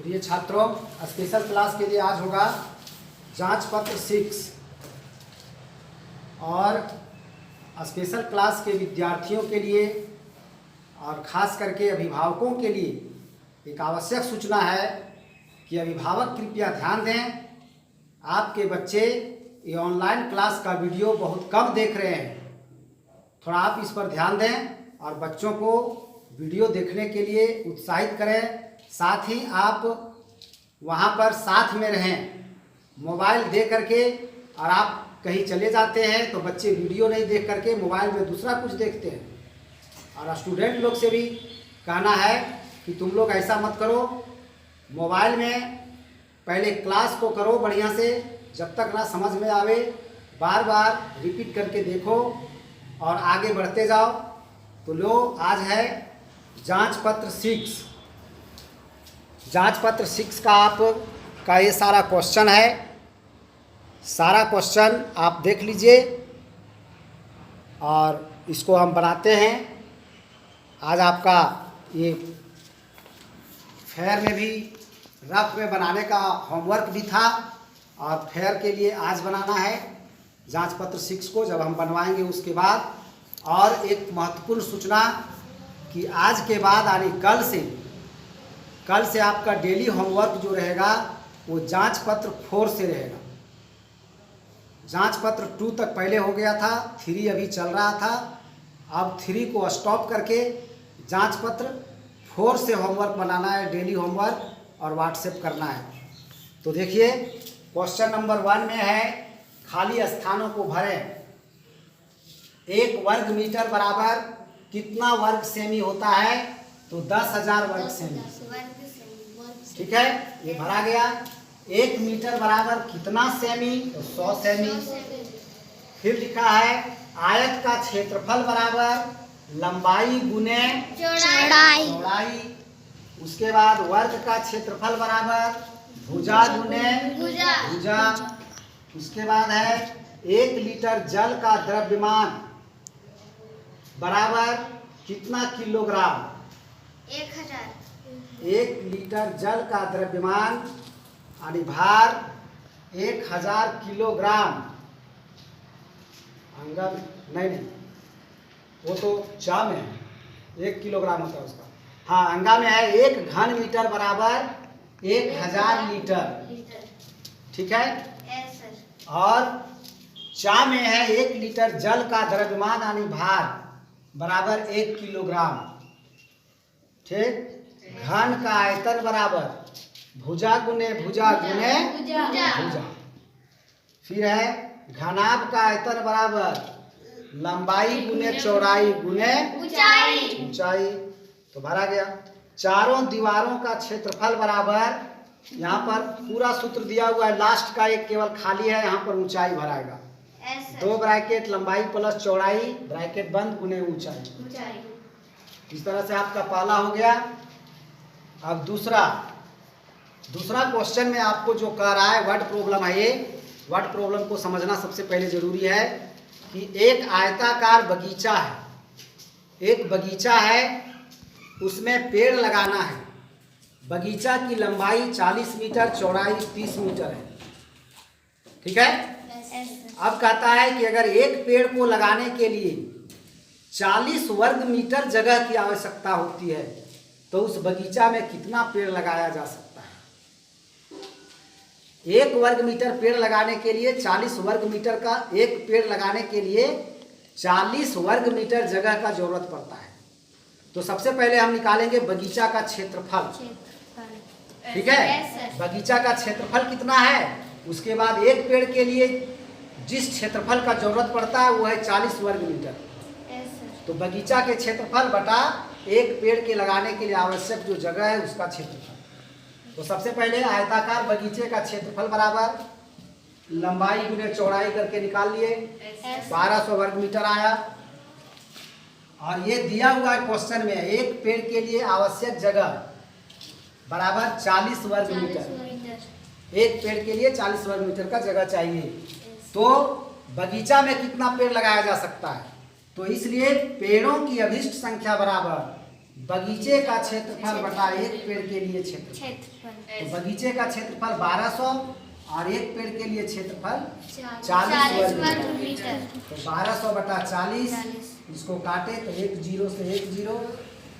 प्रिय छात्रों, special class के लिए आज होगा जांच पत्र 6 और स्पेशल क्लास के विद्यार्थियों के लिए और ख़ास करके अभिभावकों के लिए एक आवश्यक सूचना है कि अभिभावक कृपया ध्यान दें। आपके बच्चे ये ऑनलाइन क्लास का वीडियो बहुत कम देख रहे हैं, थोड़ा आप इस पर ध्यान दें और बच्चों को वीडियो देखने के लिए उत्साहित करें। साथ ही आप वहाँ पर साथ में रहें। मोबाइल दे करके और आप कहीं चले जाते हैं तो बच्चे वीडियो नहीं देख करके मोबाइल में दूसरा कुछ देखते हैं। और स्टूडेंट लोग से भी कहना है कि तुम लोग ऐसा मत करो, मोबाइल में पहले क्लास को करो बढ़िया से, जब तक ना समझ में आवे बार बार रिपीट करके देखो और आगे बढ़ते जाओ। तो लो, आज है जांच पत्र 6। जांच पत्र 6 का आपका ये सारा क्वेश्चन है। सारा क्वेश्चन आप देख लीजिए और इसको हम बनाते हैं। आज आपका ये फेयर में भी रफ में बनाने का होमवर्क भी था और फेयर के लिए आज बनाना है जांच पत्र 6 को। जब हम बनवाएंगे उसके बाद, और एक महत्वपूर्ण सूचना कि आज के बाद यानी कल से आपका डेली होमवर्क जो रहेगा वो जांच पत्र 4 से रहेगा। जांच पत्र 2 तक पहले हो गया था, 3 अभी चल रहा था। अब 3 को स्टॉप करके जांच पत्र 4 से होमवर्क बनाना है, डेली होमवर्क, और व्हाट्सएप करना है। तो देखिए, क्वेश्चन नंबर 1 में है खाली स्थानों को भरें। 1 वर्ग मीटर बराबर कितना वर्ग सेमी होता है? तो 10,000 वर्ग सेमी। ठीक है, ये भरा गया। 1 मीटर बराबर कितना सेमी? तो 100 सेमी। फिर लिखा है आयत का क्षेत्रफल बराबर लंबाई गुने चौड़ाई। उसके बाद वर्ग का क्षेत्रफल बराबर भुजा गुने भुजा। उसके बाद है 1 लीटर जल का द्रव्यमान बराबर कितना किलोग्राम? 1000। 1 लीटर जल का द्रव्यमान यानी भार 1000 किलोग्राम। अंगम नहीं, वो तो चा में है, 1 किलोग्राम होता है उसका। हाँ, अंगा में है 1 घन मीटर बराबर 1000 लीटर। ठीक है, और चा में है 1 लीटर जल का द्रव्यमान यानी भार बराबर 1 किलोग्राम। ठीक, घन का आयतन बराबर भुजा गुने भुजा। फिर है घनाभ का आयतन बराबर लंबाई गुने चौड़ाई गुने ऊंचाई। तो भरा गया। चारों दीवारों का क्षेत्रफल बराबर, यहाँ पर पूरा सूत्र दिया हुआ है, लास्ट का एक केवल खाली है, यहाँ पर ऊंचाई भराएगा। 2 ब्रैकेट लंबाई प्लस चौड़ाई ब्रैकेट बंद गुने ऊंचाई। इस तरह से आपका पहला हो गया। अब दूसरा क्वेश्चन में आपको जो कह रहा है वर्ड प्रॉब्लम है। ये वर्ड प्रॉब्लम को समझना सबसे पहले जरूरी है कि एक आयताकार बगीचा है, एक बगीचा है, उसमें पेड़ लगाना है। बगीचा की लंबाई 40 मीटर, चौड़ाई 30 मीटर है। ठीक है, अब कहता है कि अगर एक पेड़ को लगाने के लिए 40 वर्ग मीटर जगह की आवश्यकता होती है तो उस बगीचा में कितना पेड़ लगाया जा सकता है? 1 वर्ग मीटर पेड़ लगाने के लिए 40 वर्ग मीटर का, एक पेड़ लगाने के लिए 40 वर्ग मीटर जगह का जरूरत पड़ता है। तो सबसे पहले हम निकालेंगे बगीचा का क्षेत्रफल। ठीक है, बगीचा का क्षेत्रफल कितना है? उसके बाद एक पेड़ के लिए जिस क्षेत्रफल का जरूरत पड़ता है वो है 40 वर्ग मीटर। तो बगीचा के क्षेत्रफल बटा एक पेड़ के लगाने के लिए आवश्यक जो जगह है उसका क्षेत्रफल। तो सबसे पहले आयताकार बगीचे का क्षेत्रफल बराबर लंबाई गुने चौड़ाई करके निकाल लिए, 1200 वर्ग मीटर आया। और ये दिया हुआ है क्वेश्चन में, एक पेड़ के लिए आवश्यक जगह बराबर 40 वर्ग मीटर। एक पेड़ के लिए 40 वर्ग मीटर का जगह चाहिए। तो बगीचा में कितना पेड़ लगाया जा सकता है? तो इसलिए पेड़ों की अभिष्ट संख्या बराबर बगीचे का क्षेत्रफल बटा एक पेड़ के लिए क्षेत्रफल। क्षेत्रफल तो बगीचे का क्षेत्रफल 1200 और एक पेड़ के लिए क्षेत्रफल 40 40 वर्ग वर्ग मीटर। मीटर। तो 1200 बटा 40, 40। इसको काटे तो एक जीरो से एक जीरो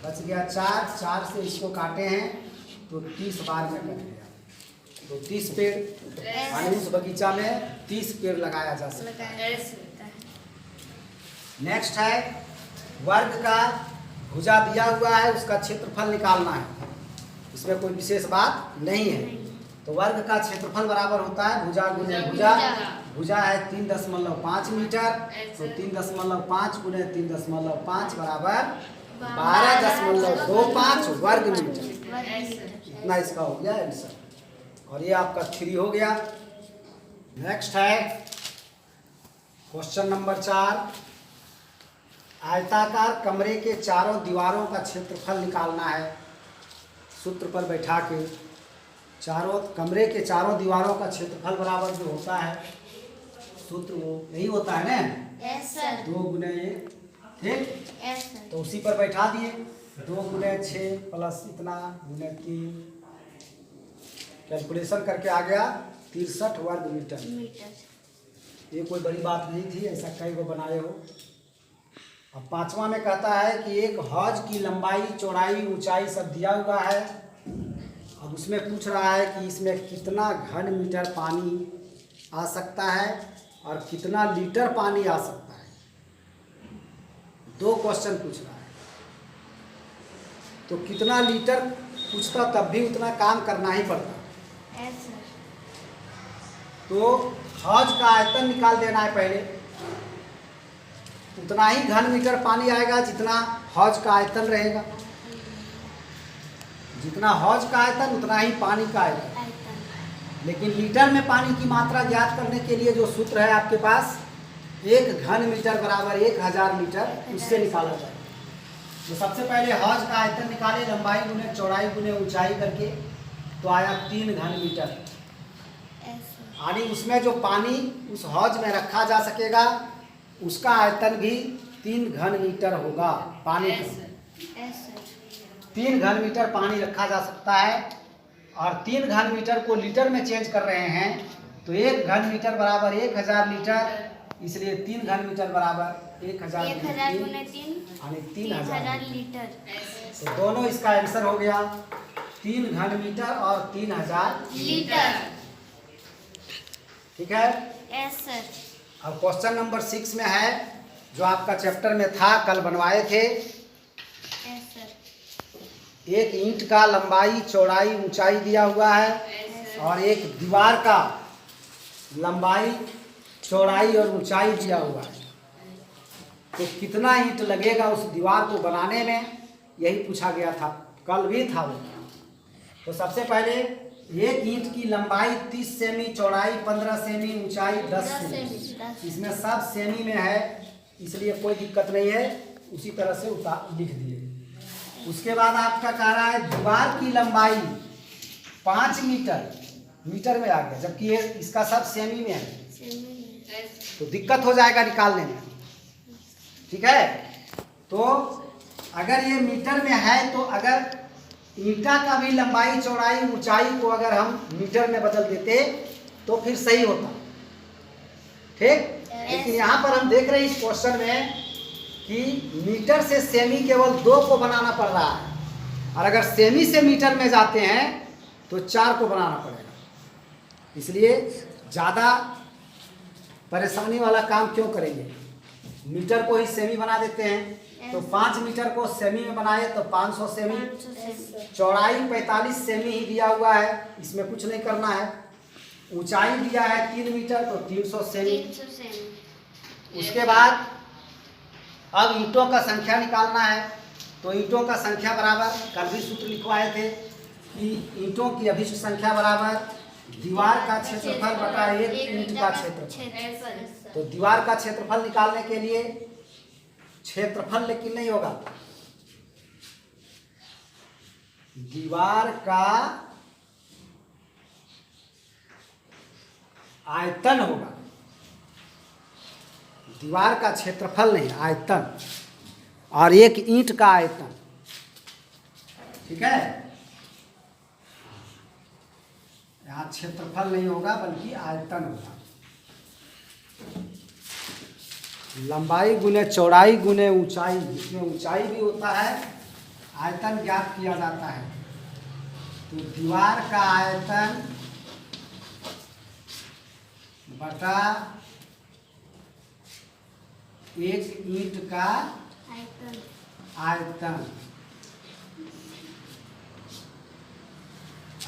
बच गया 4, 4 से इसको काटे हैं तो 30 बार में कट गया। तो 30 पेड़ यानी उस बगीचा में 30 पेड़ लगाया जा सकता है। नेक्स्ट है वर्ग का भुजा दिया हुआ है, उसका क्षेत्रफल निकालना है। इसमें कोई विशेष बात नहीं है। तो वर्ग का क्षेत्रफल बराबर होता है भुजा गुने भुजा। भुजा है 3.5 मीटर, तो 3.5 गुने 3.5 बराबर 12.25 वर्ग मीटर। इतना इसका हो गया आंसर और ये आपका 3 हो गया। नेक्स्ट है क्वेश्चन नंबर 4, आयताकार कमरे के चारों दीवारों का क्षेत्रफल निकालना है। सूत्र पर बैठा के चारों कमरे के चारों दीवारों का क्षेत्रफल बराबर जो होता है सूत्र वो यही होता है ना, यस सर 2 गुने 1, ठीक। यस सर तो उसी पर बैठा दिए 2 गुने 6 प्लस इतना गुने 3, कैलकुलेशन करके आ गया 63 वर्ग मीटर। ये कोई बड़ी बात नहीं थी, ऐसा कई गो बनाए हो। अब 5वां में कहता है कि एक हौज की लंबाई चौड़ाई ऊंचाई सब दिया हुआ है। अब उसमें पूछ रहा है कि इसमें कितना घन मीटर पानी आ सकता है और कितना लीटर पानी आ सकता है। 2 क्वेश्चन पूछ रहा है, तो कितना लीटर पूछता तब भी उतना काम करना ही पड़ता। यस सर तो हौज का आयतन निकाल देना है पहले। उतना ही घन मीटर पानी आएगा जितना हौज का आयतन रहेगा। जितना हौज का आयतन उतना ही पानी का आयतन। लेकिन लीटर में पानी की मात्रा ज्ञात करने के लिए जो सूत्र है आपके पास, 1 घन मीटर बराबर 1000 लीटर, उससे निकाला जाए। तो सबसे पहले हौज का आयतन निकाले, लंबाई गुने चौड़ाई गुने ऊंचाई करके, तो आया 3 घन मीटर। यानी उसमें जो पानी उस हौज में रखा जा सकेगा उसका आयतन भी 3 घन मीटर होगा। पानी का 3 घन मीटर पानी रखा जा सकता है। और 3 घन मीटर को लीटर में चेंज कर रहे हैं तो 1 घन मीटर बराबर 1000 लीटर, इसलिए 3 घन मीटर बराबर 1000 गुने 3 यानी 3000 लीटर। तो दोनों इसका आंसर हो गया 3 घन मीटर और 3000 लीटर। ठीक है। यस सर अब क्वेश्चन नंबर 6 में है जो आपका चैप्टर में था, कल बनवाए थे। यस सर एक ईंट का लंबाई चौड़ाई ऊंचाई दिया हुआ है और एक दीवार का लंबाई चौड़ाई और ऊंचाई दिया हुआ है। तो कितना ईंट लगेगा उस दीवार को बनाने में, यही पूछा गया था, कल भी था वो। तो सबसे पहले एक ईंट की लंबाई 30 सेमी, चौड़ाई 15 सेमी, ऊंचाई 10 सेमी। इसमें सब सेमी में है इसलिए कोई दिक्कत नहीं है, उसी तरह से लिख दिए। उसके बाद आपका कह रहा है दीवार की लंबाई 5 मीटर, मीटर में आ गया, जबकि ये इसका सब सेमी में है तो दिक्कत हो जाएगा निकालने में। ठीक है। तो अगर ये मीटर में है तो अगर ईंटा का भी लंबाई चौड़ाई ऊंचाई को अगर हम मीटर में बदल देते तो फिर सही होता। ठीक। लेकिन यहाँ पर हम देख रहे हैं इस क्वेश्चन में कि मीटर से सेमी केवल 2 को बनाना पड़ रहा है और अगर सेमी से मीटर में जाते हैं तो 4 को बनाना पड़ेगा। इसलिए ज़्यादा परेशानी वाला काम क्यों करेंगे, मीटर को ही सेमी बना देते हैं। तो 5 मीटर को सेमी में बनाए तो 500 सेमी, चौड़ाई 45 सेमी ही दिया हुआ है, इसमें कुछ नहीं करना है। ऊंचाई दिया है 3 मीटर तो 300 सेमी। उसके बाद अब ईंटों का संख्या निकालना है। तो ईंटों का संख्या बराबर, कल भी सूत्र लिखवाए थे कि ईंटों की अभिष्ट संख्या बराबर दीवार का क्षेत्रफल बटा 1 ईंट का क्षेत्रफल। तो दीवार का क्षेत्रफल निकालने के लिए क्षेत्रफल लेकिन नहीं होगा, दीवार का आयतन होगा। दीवार का क्षेत्रफल नहीं, आयतन, और 1 ईंट का आयतन। ठीक है, यहाँ क्षेत्रफल नहीं होगा बल्कि आयतन होगा। लंबाई गुने चौड़ाई गुने ऊंचाई, जिसमें ऊंचाई भी होता है, आयतन ज्ञात किया जाता है। तो दीवार का आयतन बटा एक ईंट का आयतन। आयतन,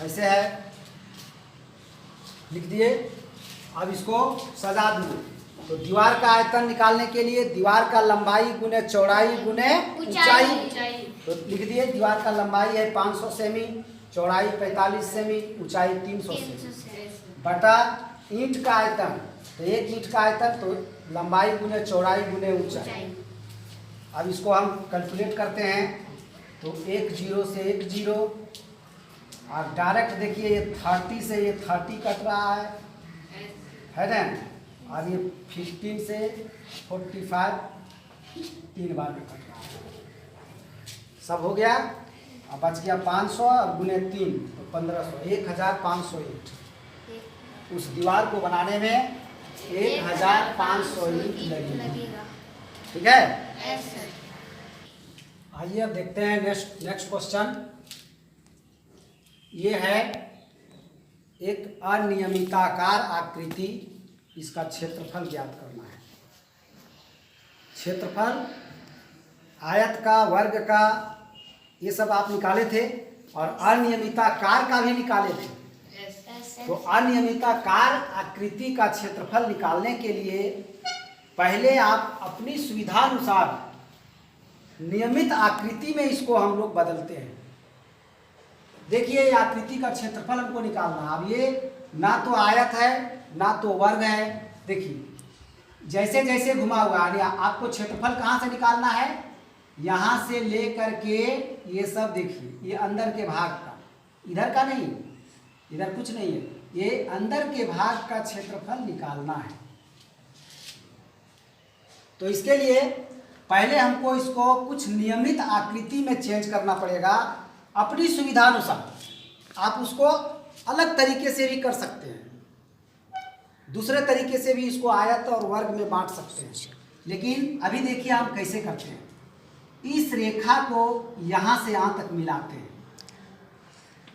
ऐसे है, लिख दिए। अब इसको सजा दिए। तो दीवार का आयतन निकालने के लिए दीवार का लंबाई गुने चौड़ाई गुने ऊंचाई, तो लिख दिए दीवार का लंबाई है 500 सेमी, चौड़ाई 45 सेमी, ऊंचाई 300 सेमी, बटा ईंट का आयतन। तो एक ईंट का आयतन तो लंबाई गुने चौड़ाई गुने ऊंचाई। अब इसको हम कैलकुलेट करते हैं। तो एक जीरो से एक जीरो, और डायरेक्ट देखिए ये 30 से ये 30 कट रहा है ना, और ये 15 से 45 तीन बार में कट रहा है। सब हो गया। अब बच गया 500 और गुने 3 तो 1500, 1500 ईंट। उस दीवार को बनाने में 1500 ईंट लगेगा। ठीक है, आइए अब देखते हैं नेक्स्ट क्वेश्चन। ये है एक अनियमिताकार आकृति, इसका क्षेत्रफल ज्ञात करना है। क्षेत्रफल आयत का, वर्ग का, ये सब आप निकाले थे, और अनियमिताकार का भी निकाले थे। तो अनियमिताकार आकृति का क्षेत्रफल निकालने के लिए पहले आप अपनी सुविधानुसार नियमित आकृति में इसको हम लोग बदलते हैं। देखिए ये आकृति का क्षेत्रफल हमको निकालना है। अब ये ना तो आयत है ना तो वर्ग है। देखिए जैसे जैसे घुमा हुआ है, आपको क्षेत्रफल कहाँ से निकालना है, यहाँ से ले करके ये सब देखिए, ये अंदर के भाग का, इधर का नहीं, इधर कुछ नहीं है, ये अंदर के भाग का क्षेत्रफल निकालना है। तो इसके लिए पहले हमको इसको कुछ नियमित आकृति में चेंज करना पड़ेगा अपनी सुविधा अनुसार। आप उसको अलग तरीके से भी कर सकते हैं, दूसरे तरीके से भी इसको आयत और वर्ग में बांट सकते हैं। लेकिन अभी देखिए हम कैसे करते हैं। इस रेखा को यहाँ से यहाँ तक मिलाते हैं।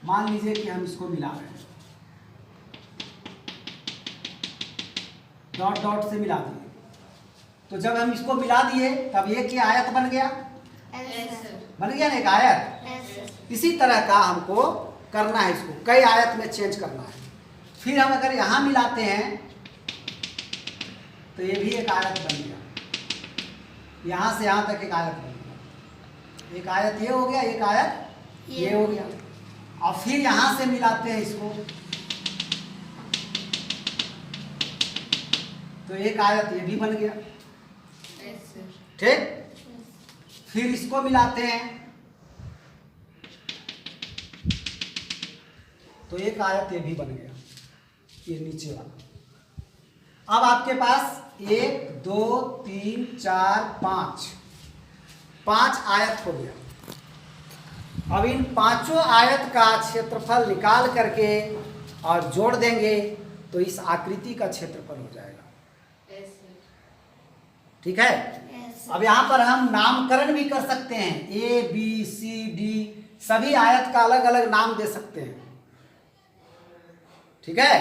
मान लीजिए कि हम इसको मिला रहे हैं, डॉट डॉट से मिला दिए। तो जब हम इसको मिला दिए तब ये क्या आयत बन गया, बन गया ना एक आयत। इसी तरह का हमको करना है, इसको कई आयत में चेंज करना है। फिर हम अगर यहाँ मिलाते हैं तो ये भी एक आयत बन गया, यहाँ से यहाँ तक एक आयत बन गया। एक आयत ये हो गया, एक आयत ये हो गया। और फिर यहाँ से मिलाते हैं इसको तो एक आयत ये भी बन गया। ठीक, फिर इसको मिलाते हैं तो एक आयत ये भी बन गया, ये नीचे वाला। अब आपके पास 1 2 3 4 5 आयत हो गया। अब इन पांचों आयत का क्षेत्रफल निकाल करके और जोड़ देंगे तो इस आकृति का क्षेत्रफल हो जाएगा। ठीक है, अब यहाँ पर हम नामकरण भी कर सकते हैं। ए बी सी डी सभी आयत का अलग अलग नाम दे सकते हैं। ठीक है,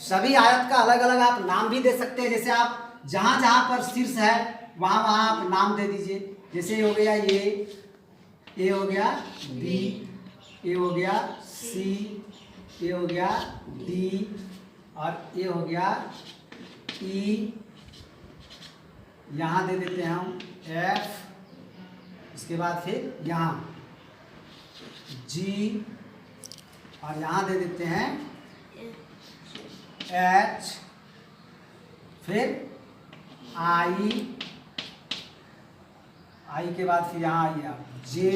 सभी आयत का अलग अलग आप नाम भी दे सकते हैं। जैसे आप जहाँ जहाँ पर शीर्ष है वहाँ वहाँ आप नाम दे दीजिए। जैसे ये हो गया ये हो गया बी, ये हो गया सी, ये हो गया डी, और ये हो गया ई। यहाँ दे देते हैं हम एफ, इसके बाद फिर यहाँ जी, और यहाँ दे देते हैं एच, फिर आई के बाद फिर यहाँ आइए आप जे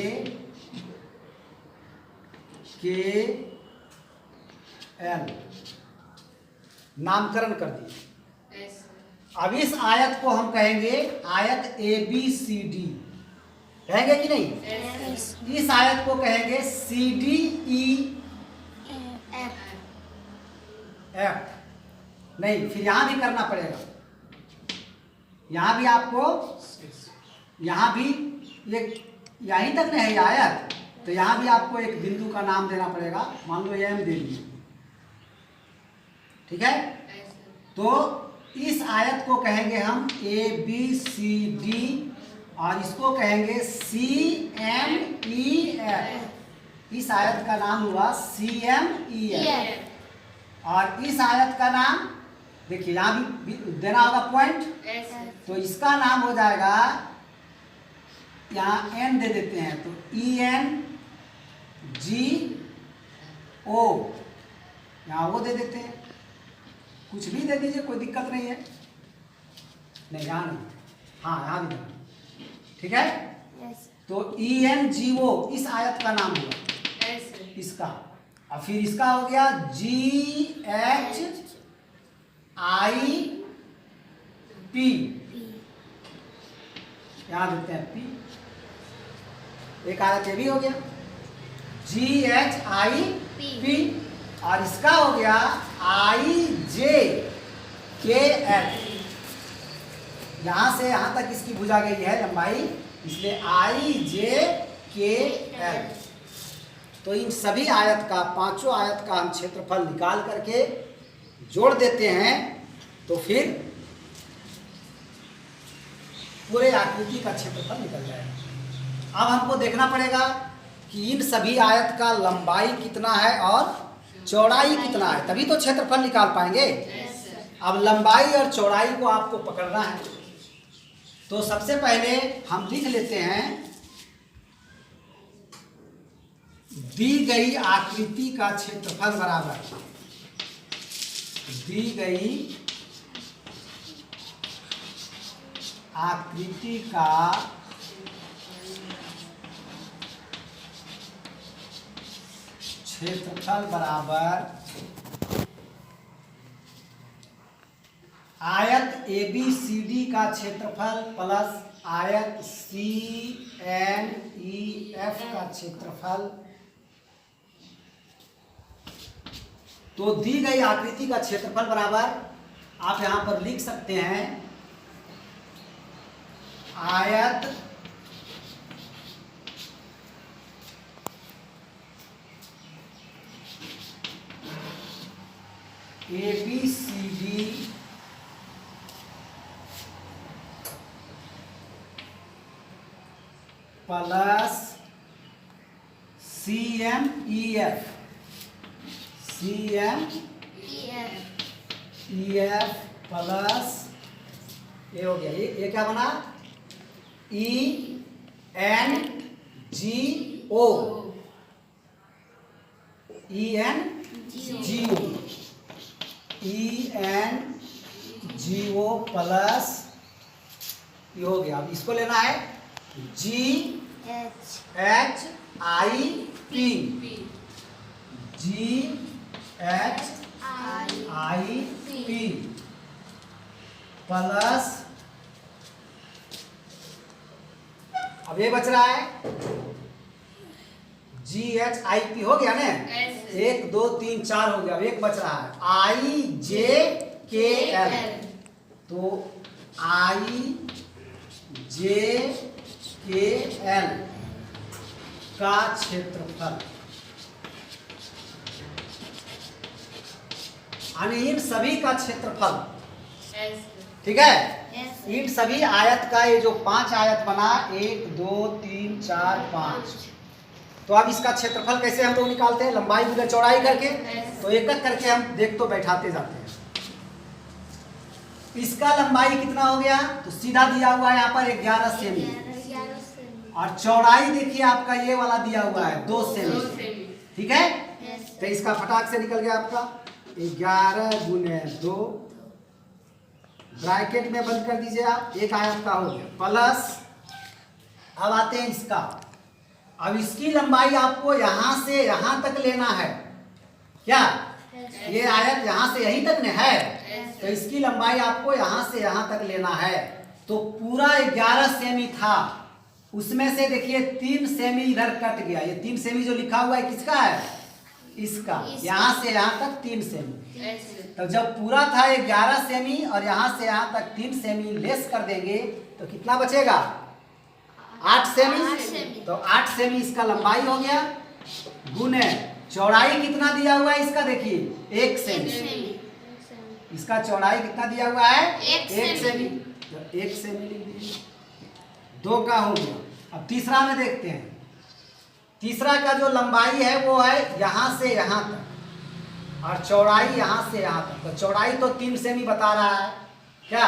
के एल, नामकरण कर दिए। अब इस आयत को हम कहेंगे आयत ए बी सी डी। कहेंगे कि नहीं? इस आयत को कहेंगे CDE F। नहीं, फिर यहां भी करना पड़ेगा, यहां भी आपको, यहां भी ये यहीं तक नहीं है ये आयत, तो यहां भी आपको एक बिंदु का नाम देना पड़ेगा। मान लो M दे दिए, ठीक है? तो इस आयत को कहेंगे हम ABCD और इसको कहेंगे CMEF। इस आयत का नाम हुआ CMEF। और इस आयत का नाम देखिए, यहां भी देना होगा पॉइंट, तो इसका नाम हो जाएगा, यहाँ N दे देते हैं तो ENGO, यहाँ वो दे देते हैं, कुछ भी दे दीजिए, कोई दिक्कत नहीं है। नहीं, यहाँ नहीं, हाँ यहाँ भी देना, ठीक है? तो ENGO इस आयत का नाम हुआ, इसका। और फिर इसका हो गया GHIP, यहाँ देते हैं P। एक आयत ये भी हो गया GHIP, और इसका हो गया IJKL। यहां से यहां तक इसकी भुजा गई है लंबाई, इसलिए IJKL। तो इन सभी आयत का, पांचों आयत का हम क्षेत्रफल निकाल करके जोड़ देते हैं, तो फिर पूरे आकृति का क्षेत्रफल निकल जाएगा। अब हमको देखना पड़ेगा कि इन सभी आयत का लंबाई कितना है और चौड़ाई कितना है, तभी तो क्षेत्रफल निकाल पाएंगे। अब लंबाई और चौड़ाई को आपको पकड़ना है, तो सबसे पहले हम लिख लेते हैं, दी गई आकृति का क्षेत्रफल बराबर, दी गई आकृति का क्षेत्रफल बराबर आयत ABCD का क्षेत्रफल प्लस आयत CNEF का क्षेत्रफल। तो दी गई आकृति का क्षेत्रफल बराबर, आप यहां पर लिख सकते हैं, आयत ABCD प्लस CMEF प्लस, ये हो गया, ये क्या बना, ENGO प्लस, ये हो गया। अब इसको लेना है GHIP प्लस, अब ये बच रहा है GHIP, हो गया ना, 1 2 3 4 हो गया। अब एक बच रहा है IJKL, तो IJKL का क्षेत्रफल, यानी इन सभी का क्षेत्रफल, ठीक है? इन सभी आयत का, ये जो 5 आयत बना, 1 2 3 4 5, तो अब इसका क्षेत्रफल कैसे हम लोग निकालते हैं, लंबाई गुना चौड़ाई करके। तो एक एक करके हम देख तो बैठाते जाते हैं। इसका लंबाई कितना हो गया, तो सीधा दिया हुआ है यहाँ पर 11 सेमी, और चौड़ाई देखिए आपका ये वाला दिया हुआ है 2 सेमी, ठीक है? तो इसका फटाक से निकल गया आपका 11 गुने 2, ब्रैकेट में बंद कर दीजिए आप, एक आयत का हो गया, प्लस, अब आते हैं इसका। अब इसकी लंबाई आपको यहां से यहां तक लेना है, क्या ये आयत यहां से यहीं तक न है, तो इसकी लंबाई आपको यहां से यहां तक लेना है। तो पूरा 11 सेमी था, उसमें से देखिए 3 सेमी इधर कट गया। ये 3 सेमी जो लिखा हुआ है किसका है? इसका। यहाँ से यहाँ तक 3 सेमी। तो जब पूरा था 11 सेमी और यहाँ से यहाँ तक 3 सेमी लेस कर देंगे तो कितना बचेगा? 8 सेमी। तो 8 सेमी इसका लंबाई हो गया, गुने चौड़ाई कितना दिया हुआ है इसका? देखिए 1 सेमी। इसका चौड़ाई कितना दिया हुआ है? 1 सेमी। तो 1 सेमी लिख दीजिए। 2 का हो गया। अब तीसरा में देखते हैं। तीसरा का जो लंबाई है वो है यहाँ से यहाँ तक और चौड़ाई यहाँ से यहाँ तक। तो चौड़ाई तो 3 सेमी बता रहा है क्या?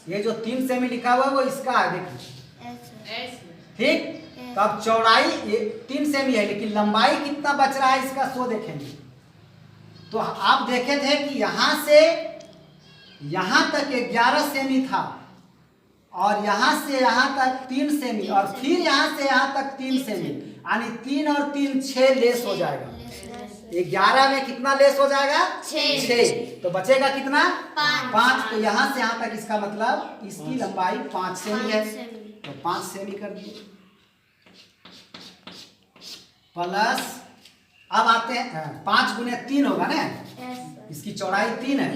ये जो 3 सेमी लिखा हुआ है वो इसका है, देखिए। ठीक। तो अब चौड़ाई 3 सेमी है लेकिन लंबाई कितना बच रहा है इसका सो देखेंगे। तो आप देखे थे कि यहाँ से यहाँ तक 11 सेमी था और यहाँ से यहाँ तक 3 सेमी और फिर यहाँ से यहाँ तक 3 सेमी, यानी 3 और 3 6 लेस हो जाएगा। 11 में कितना लेस हो जाएगा? 6। तो बचेगा कितना? 5। तो यहाँ से यहाँ तक इसका मतलब इसकी लंबाई 5 सेमी है। तो 5 सेमी कर दिए प्लस, अब आते हैं 5 गुने 3 होगा ना, इसकी चौड़ाई 3 है,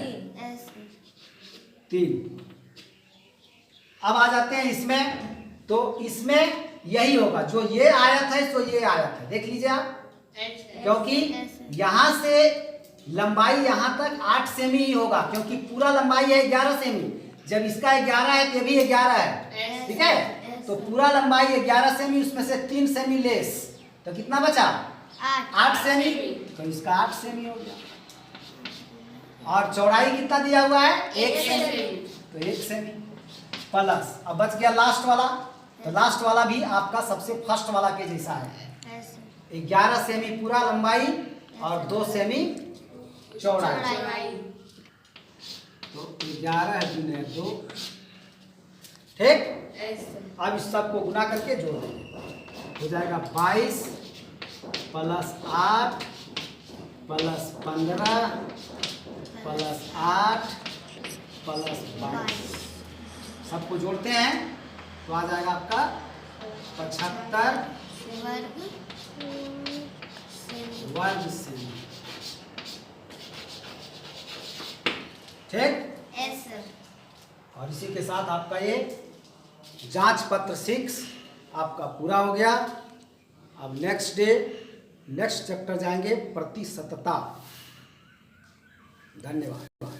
3। अब आ जाते हैं इसमें। तो इसमें यही होगा जो ये आयत है सो ये आयत है, देख लीजिए आप। क्योंकि यहाँ से लंबाई यहाँ तक 8 सेमी ही होगा क्योंकि पूरा लंबाई है 11 सेमी। जब इसका 11 है तो ये भी 11 है, ठीक है। तो पूरा लंबाई 11 सेमी, उसमें से 3 सेमी लेस, तो कितना बचा? 8 सेमी। तो इसका 8 सेमी हो गया। और चौड़ाई कितना दिया हुआ है? 1 सेमी। तो 1 सेमी प्लस, अब बच गया लास्ट वाला। तो लास्ट वाला भी आपका सबसे फर्स्ट वाला के जैसा है। 11 सेमी पूरा लंबाई और 2 सेमी चौड़ाई। तो 11 गुने 2, ठीक। अब इस सब को गुना करके जोड़ देंगे, हो जाएगा 22 प्लस 8 प्लस 15 प्लस 8 प्लस 22। सबको जोड़ते हैं तो आ जाएगा आपका 75 वर्ग सेमी, ठीक। और इसी के साथ आपका ये जांच पत्र 6 आपका पूरा हो गया। अब नेक्स्ट डे नेक्स्ट चैप्टर जाएंगे प्रतिशतता। धन्यवाद।